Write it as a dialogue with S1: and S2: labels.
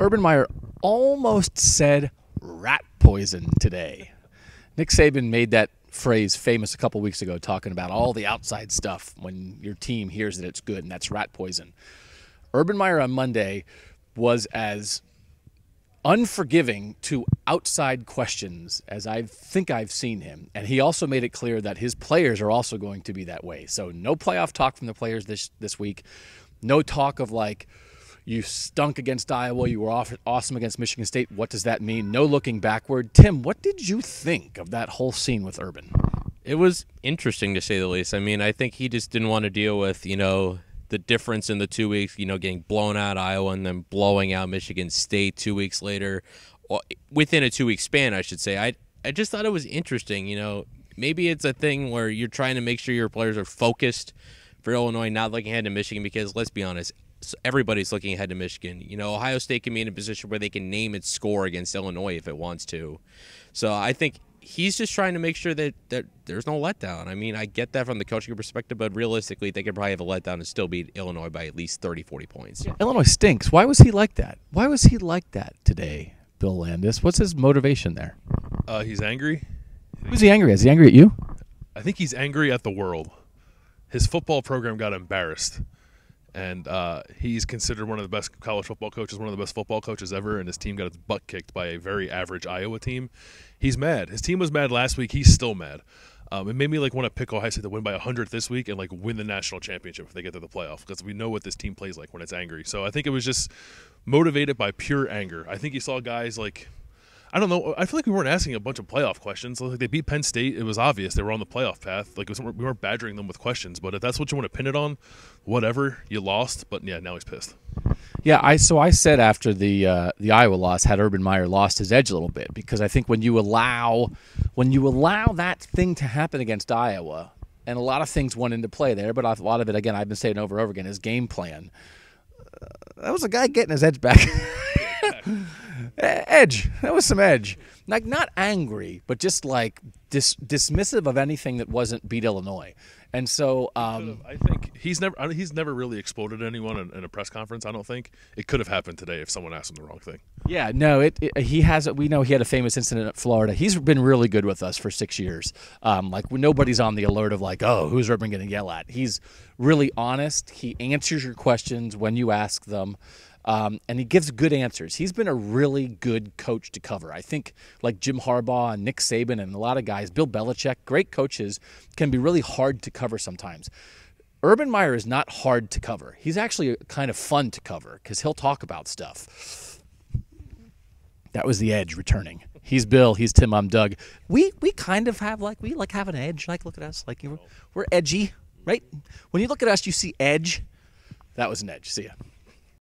S1: Urban Meyer almost said rat poison today. Nick Saban made that phrase famous a couple weeks ago, talking about all the outside stuff when your team hears that it's good, and that's rat poison. Urban Meyer on Monday was as unforgiving to outside questions as I think I've seen him. And he also made it clear that his players are also going to be that way. So no playoff talk from the players this week. No talk of like, you stunk against Iowa, you were awesome against Michigan State. What does that mean? No looking backward. Tim, what did you think of that whole scene with Urban?
S2: It was interesting, to say the least. I mean, I think he just didn't want to deal with, the difference in the 2 weeks, getting blown out Iowa and then blowing out Michigan State 2 weeks later, within a 2 week span, I should say. I just thought it was interesting. Maybe it's a thing where you're trying to make sure your players are focused for Illinois, not looking ahead to Michigan, because let's be honest, everybody's looking ahead to Michigan. Ohio State can be in a position where they can name its score against Illinois if it wants to. So I think he's just trying to make sure that there's no letdown. I mean, I get that from the coaching perspective, but realistically, they could probably have a letdown and still beat Illinois by at least 30, 40 points.
S1: Yeah. Illinois stinks. Why was he like that? Why was he like that today, Bill Landis? What's his motivation there?
S3: He's angry.
S1: Who's he angry at? Is he angry at you?
S3: I think he's angry at the world. His football program got embarrassed. And he's considered one of the best college football coaches, one of the best football coaches ever, and his team got its butt kicked by a very average Iowa team. He's mad. His team was mad last week. He's still mad. It made me want to pick Ohio State to win by 100 this week and win the national championship if they get to the playoff, because we know what this team plays like when it's angry. So I think it was just motivated by pure anger. I think you saw guys I don't know. I feel like we weren't asking a bunch of playoff questions. They beat Penn State. It was obvious they were on the playoff path. We weren't badgering them with questions. But if that's what you want to pin it on, whatever. You lost. But yeah, now he's pissed.
S1: Yeah, I said after the Iowa loss, had Urban Meyer lost his edge a little bit, because I think when you allow that thing to happen against Iowa, and a lot of things went into play there, but a lot of it, again, I've been saying over and over again, his game plan. That was a guy getting his edge back. Edge. That was some edge. Not angry, but just dismissive of anything that wasn't beat Illinois. And so
S3: I think he's never really exploded anyone in a press conference. I don't think it could have happened today if someone asked him the wrong thing.
S1: Yeah, no, he has. We know he had a famous incident at Florida. He's been really good with us for 6 years. Nobody's on the alert of who's Urban going to yell at? He's really honest. He answers your questions when you ask them. And he gives good answers. He's been a really good coach to cover. I think Jim Harbaugh and Nick Saban and a lot of guys, Bill Belichick, great coaches, can be really hard to cover sometimes. Urban Meyer is not hard to cover. He's actually kind of fun to cover because he'll talk about stuff. That was the edge returning. He's Bill. He's Tim. I'm Doug. We kind of have we have an edge. Look at us. We're edgy, right? When you look at us, you see edge. That was an edge. See ya.